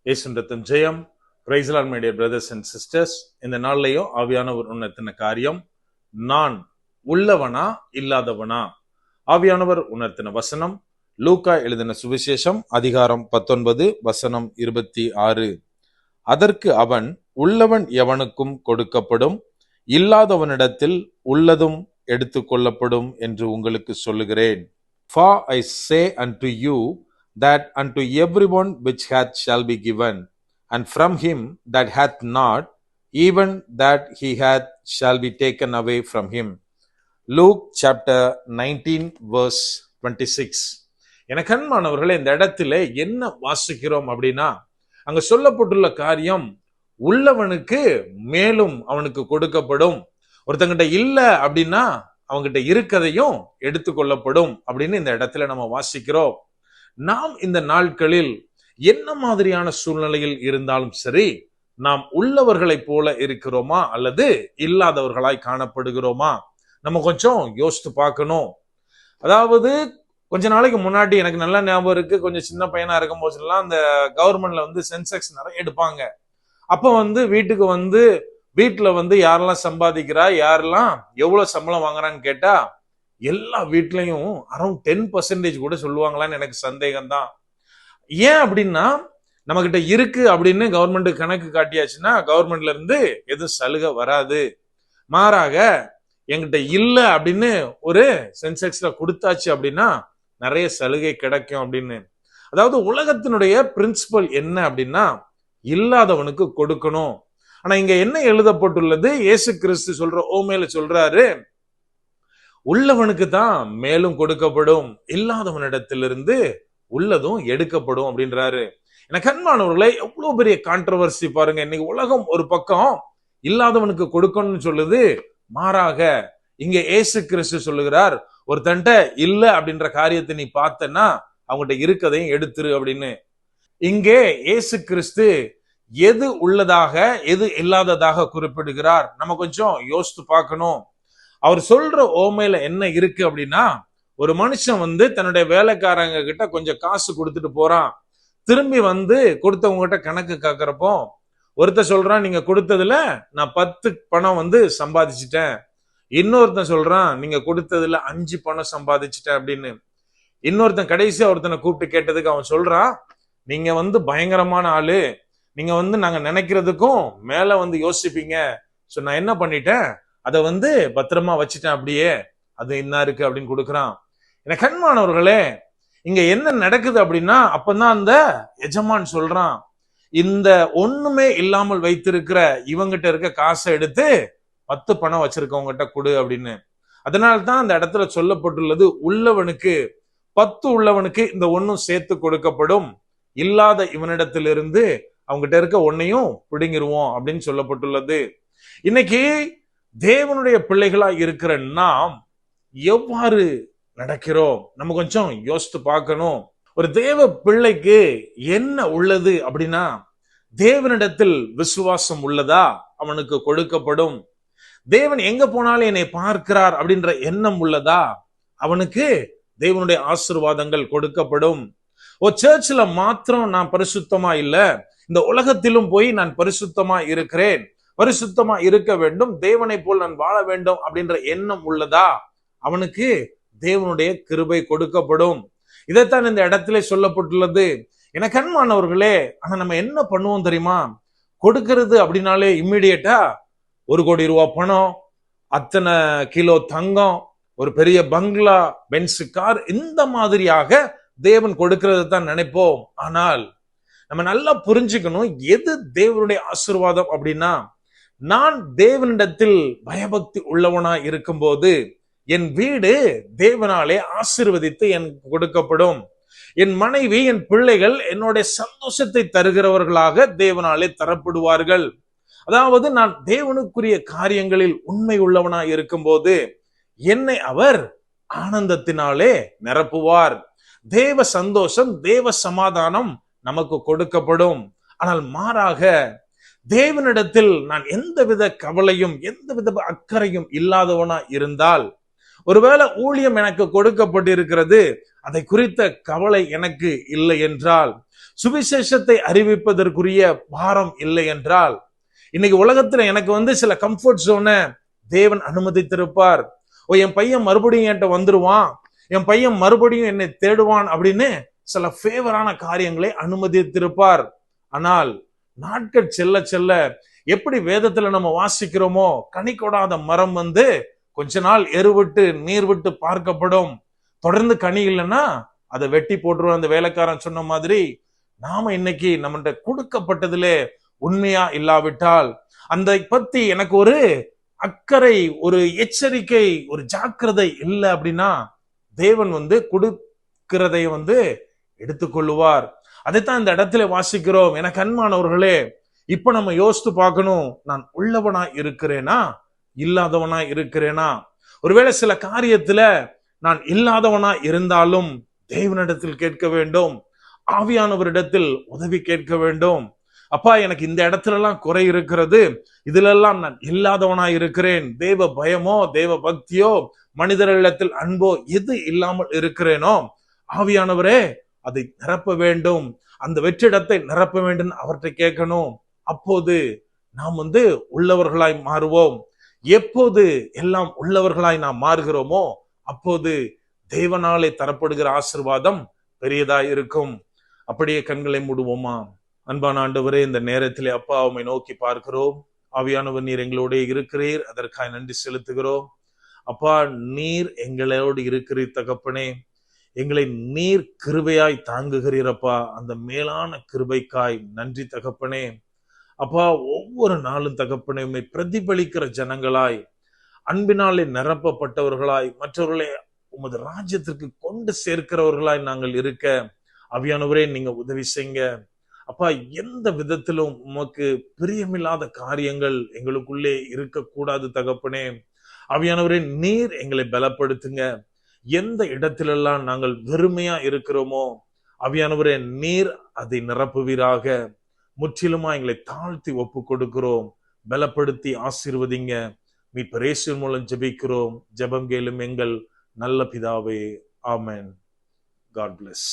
இயேசுவின் ஜெயம். Praise Lord my dear brothers and sisters. இந்த நாள்லயும் ஆவியானவர் உணர்த்தின காரியம், நான் உள்ளவனா இல்லாதவனா. ஆவியானவர் உணர்த்தின வசனம் லூக்கா எழுதின சுவிசேஷம் அதிகாரம் 19 வசனம் 26. அதற்கு அவன், உள்ளவன் எவனுக்கும் கொடுக்கப்படும், இல்லாதவனிடத்தில் உள்ளதும் எடுத்துக்கொள்ளப்படும் என்று உங்களுக்கு சொல்லுகிறேன். For I say unto you that unto everyone which hath shall be given, and from him that hath not, even that he hath shall be taken away from him. Luke chapter 19 verse 26. எனக்கு அன்பானவர்களே, இந்த இடத்துல என்ன வாசிக்கிறோம் அப்படின்னா, அங்க சொல்லப்பட்டுள்ள காரியம், உள்ளவனுக்கு மேலும் அவனுக்கு கொடுக்கப்படும், ஒருத்தங்கிட்ட இல்ல அப்படின்னா அவங்கிட்ட இருக்கதையும் எடுத்துக்கொள்ளப்படும் அப்படின்னு இந்த இடத்துல நம்ம வாசிக்கிறோம். நாம் இந்த நாட்களில் என்ன மாதிரியான சூழ்நிலையில் இருந்தாலும் சரி, நாம் உள்ளவர்களைப் போல இருக்கிறோமா அல்லது இல்லாதவர்களாய் காணப்படுகிறோமா? நம்ம கொஞ்சம் யோசித்து பார்க்கணும். அதாவது கொஞ்ச நாளைக்கு முன்னாடி எனக்கு நல்ல ஞாபகம் இருக்கு, கொஞ்சம் சின்ன பையனா இருக்கும் போதெல்லாம் அந்த கவர்மெண்ட்ல சென்செக்ஸ் நிறைய எடுப்பாங்க. அப்ப வீட்டுல யாரெல்லாம் சம்பாதிக்கிறா, யாரெல்லாம் எவ்வளவு சம்பளம் வாங்குறான்னு கேட்டா எல்லா வீட்லயும் அரௌண்ட் 10% கூட சொல்லுவாங்களான்னு எனக்கு சந்தேகம் தான். ஏன் அப்படின்னா, நம்ம கிட்ட இருக்கு அப்படின்னு கவர்மெண்ட் கணக்கு காட்டியாச்சுன்னா கவர்மெண்ட்ல இருந்து எதுவும் சலுகை வராது. மாறாக என்கிட்ட இல்ல அப்படின்னு ஒரு சென்செக்ஸ்ல கொடுத்தாச்சு அப்படின்னா நிறைய சலுகை கிடைக்கும் அப்படின்னு. அதாவது உலகத்தினுடைய பிரின்சிபல் என்ன அப்படின்னா, இல்லாதவனுக்கு கொடுக்கணும். ஆனா இங்க என்ன எழுதப்பட்டுள்ளது? இயேசு கிறிஸ்து சொல்ற ஓமையில சொல்றாரு, உள்ளவனுக்கு தான் மேலும் கொடுக்கப்படும், இல்லாதவனிடத்திலிருந்து உள்ளதும் எடுக்கப்படும் அப்படின்றாரு. எனக்கு அன்பானவர்களே, எவ்வளவு பெரிய கான்ட்ரவர்சி பாருங்க. இன்னைக்கு உலகம் ஒரு பக்கம் இல்லாதவனுக்கு கொடுக்கணும்னு சொல்லுது, மாறாக இங்க இயேசு கிறிஸ்து சொல்லுகிறார், ஒருத்தன்ட்ட இல்ல அப்படின்ற காரியத்தை நீ பார்த்தன்னா அவங்ககிட்ட இருக்கதையும் எடுத்துரு அப்படின்னு. இங்கே இயேசு கிறிஸ்து எது உள்ளதாக எது இல்லாததாக குறிப்பிடுகிறார்? நம்ம கொஞ்சம் யோசித்து பார்க்கணும். அவர் சொல்ற ஓமையில என்ன இருக்கு அப்படின்னா, ஒரு மனுஷன் தன்னுடைய வேலைக்காரங்க கிட்ட கொஞ்சம் காசு கொடுத்துட்டு போறான். திரும்பி கொடுத்தவங்க கிட்ட கணக்கு கேட்கிறப்போ ஒருத்தர் சொல்றான், நீங்க கொடுத்ததுல நான் 10 பணம் சம்பாதிச்சுட்டேன். இன்னொருத்தன் சொல்றான், நீங்க கொடுத்ததுல 5 பணம் சம்பாதிச்சுட்டேன் அப்படின்னு. இன்னொருத்தன் கடைசியா ஒருத்தனை கூப்பிட்டு கேட்டதுக்கு அவன் சொல்றான், நீங்க பயங்கரமான ஆளு, நீங்க நாங்க நினைக்கிறதுக்கும் மேல யோசிப்பீங்க. சோ நான் என்ன பண்ணிட்டேன், அதை பத்திரமா வச்சுட்டேன், அப்படியே அது என்ன இருக்கு அப்படின்னு கொடுக்குறான். எனக்கு அன்பானவர்களே, இங்க என்ன நடக்குது அப்படின்னா, அப்பதான் அந்த எஜமான் சொல்றான், இந்த ஒண்ணுமே இல்லாமல் வைத்திருக்கிற இவங்கிட்ட இருக்க காசை எடுத்து 10 பணம் வச்சிருக்கவங்கிட்ட கொடு அப்படின்னு. அதனால்தான் அந்த இடத்துல சொல்லப்பட்டுள்ளது, உள்ளவனுக்கு 10 உள்ளவனுக்கு இந்த ஒன்னும் சேர்த்து கொடுக்கப்படும், இல்லாத இவனிடத்திலிருந்து அவங்ககிட்ட இருக்க ஒன்னையும் பிடுங்கிருவோம் அப்படின்னு சொல்லப்பட்டுள்ளது. இன்னைக்கு தேவனுடைய பிள்ளைகளா இருக்கிற நாம் எவ்வாறு நடக்கிறோம்? நம்ம கொஞ்சம் யோசித்து பார்க்கணும். ஒரு தேவ பிள்ளைக்கு என்ன உள்ளது அப்படின்னா, தேவனிடத்தில் விசுவாசம் உள்ளதா, அவனுக்கு கொடுக்கப்படும். தேவன் எங்க போனாலும் என்னை பார்க்கிறார் அப்படின்ற எண்ணம் உள்ளதா, அவனுக்கு தேவனுடைய ஆசீர்வாதங்கள் கொடுக்கப்படும். சர்ச்சில் மாத்திரம் நான் பரிசுத்தமா இல்ல, இந்த உலகத்திலும் போய் நான் பரிசுத்தமா இருக்கிறேன், பரிசுத்தமா இருக்க வேண்டும், தேவனை போல் நான் வாழ வேண்டும் அப்படின்ற எண்ணம் உள்ளதா, அவனுக்கு தேவனுடைய கிருபை கொடுக்கப்படும். இதைத்தான் இந்த இடத்துல சொல்லப்பட்டுள்ளது. எனக்கு அன்பானவர்களே, ஆனா நம்ம என்ன பண்ணுவோம் தெரியுமா? கொடுக்கிறது அப்படின்னாலே இம்மிடியேட்டா 1 கோடி ரூபாய் பணம், அத்தனை கிலோ தங்கம், ஒரு பெரிய பங்களா, பென்ஸ் கார், இந்த மாதிரியாக தேவன் கொடுக்கிறது தான் நினைப்போம். ஆனால் நம்ம நல்லா புரிஞ்சுக்கணும், எது தேவனுடைய ஆசீர்வாதம் அப்படின்னா, நான் தேவனிடத்தில் பயபக்தி உள்ளவனா இருக்கும்போது என் வீடு தேவனாலே ஆசீர்வதித்து எனக்கு கொடுக்கப்படும். என் மனைவி, என் பிள்ளைகள் என்னுடைய சந்தோஷத்தை தருகிறவர்களாக தேவனாலே தரப்படுவார்கள். அதாவது நான் தேவனுக்குரிய காரியங்களில் உண்மை உள்ளவனா இருக்கும்போது என்னை அவர் ஆனந்தத்தினாலே நிரப்புவார். தேவ சந்தோஷம், தேவ சமாதானம் நமக்கு கொடுக்கப்படும். ஆனால் மாறாக தேவனிடத்தில் நான் எந்தவித கவலையும் எந்தவித அக்கறையும் இல்லாதவனா இருந்தால், ஒருவேளை ஊழியம் எனக்கு கொடுக்கப்பட்டிருக்கிறது, அதை குறித்த கவலை எனக்கு இல்லை என்றால், சுவிசேஷத்தை அறிவிப்பதற்குரிய பாரம் இல்லை என்றால், இன்னைக்கு உலகத்துல எனக்கு சில கம்ஃபர்ட் ஜோனை தேவன் அனுமதித்திருப்பார். என் பையன் மறுபடியும் என்கிட்ட வந்துருவான், என் பையன் மறுபடியும் என்னை தேடுவான் அப்படின்னு சில ஃபேவரான காரியங்களை அனுமதித்திருப்பார். ஆனால் நாட்கள் செல்ல செல்ல எப்படி வேதத்துல நம்ம வாசிக்கிறோமோ, கனி கொடாத மரம் கொஞ்ச நாள் எருவிட்டு நீர் விட்டு பார்க்கப்படும், தொடர்ந்து கனி இல்லைன்னா அதை வெட்டி போட்டுருவோம். அந்த வேலைக்காரன் சொன்ன மாதிரி நாம இன்னைக்கு நம்மகிட்ட கொடுக்கப்பட்டதிலே உண்மையா இல்லாவிட்டால், அந்த பத்தி எனக்கு ஒரு அக்கறை, ஒரு எச்சரிக்கை, ஒரு ஜாக்கிரதை இல்லை அப்படின்னா தேவன் கொடுக்கிறதை எடுத்துக்கொள்ளுவார். அதைத்தான் இந்த இடத்துல வாசிக்கிறோம். எனக்கு அன்பானவர்களே, இப்ப நம்ம யோசித்து பார்க்கணும், நான் உள்ளவனா இருக்கிறேனா இல்லாதவனா இருக்கிறேனா? ஒருவேளை சில காரியத்துல நான் இல்லாதவனா இருந்தாலும் தேவனிடத்தில் கேட்க வேண்டும், ஆவியானவரிடத்தில் உதவி கேட்க வேண்டும். அப்பா, எனக்கு இந்த இடத்துல எல்லாம் குறை இருக்கிறது, இதுல எல்லாம் நான் இல்லாதவனா இருக்கிறேன், தேவ பயமோ தேவ பக்தியோ மனிதர்களிடத்தில் அன்போ எது இல்லாமல் இருக்கிறேனோ, ஆவியானவரே அதை நிரப்ப வேண்டும், அந்த வெற்றிடத்தை நிரப்ப வேண்டும் அவர்கிட்ட கேட்கணும். அப்போது நாம் உள்ளவர்களாய் மாறுவோம். எப்போது எல்லாம் உள்ளவர்களாய் நாம் மாறுகிறோமோ அப்போது தேவனாலே தரப்படுகிற ஆசீர்வாதம் பெரியதாய் இருக்கும். அப்படியே கண்களை மூடுவோமா? அன்பான ஆண்டவரே, இந்த நேரத்திலே அப்பா உம்மை நோக்கி பார்க்கிறோம். ஆவியானவர் நீர் எங்களோட இருக்கிறீர், அதற்காக நன்றி செலுத்துகிறோம். அப்பா, நீர் எங்களோடு இருக்கிறீர் தகப்பனே, எங்களை நீர் கிருபையாய் தாங்குகிறீரப்பா. அந்த மேலான கிருபைக்காய் நன்றி தகப்பனே. அப்பா, ஒவ்வொரு நாளும் தகப்பனே உம்மை பிரதிபலிக்கிற ஜனங்களாய், அன்பினாலே நிரப்பப்பட்டவர்களாய், மற்றவர்களை உமது ராஜ்யத்திற்கு கொண்டு சேர்க்கிறவர்களாய் நாங்கள் இருக்க ஆவியானவரே நீங்க உதவி செய்யுங்க. அப்பா, எந்த விதத்திலும் உமக்கு பிரியமில்லாத காரியங்கள் எங்களுக்குள்ளே இருக்கக்கூடாது தகப்பனே. ஆவியானவரே நீர் எங்களை பலப்படுத்துங்க. எந்த இடத்திலெல்லாம் நாங்கள் வெறுமையா இருக்கிறோமோ ஆவியானவரே நீர் அதை நிரப்புவீராக. முற்றிலுமா எங்களை தாழ்த்தி ஒப்பு கொடுக்கிறோம். பலப்படுத்தி ஆசீர்வதிங்க. மீட்பர் இயேசுவின் மூலம் ஜெபிக்கிறோம். ஜெபம் கேளும் எங்கள் நல்ல பிதாவே. ஆமென். God bless.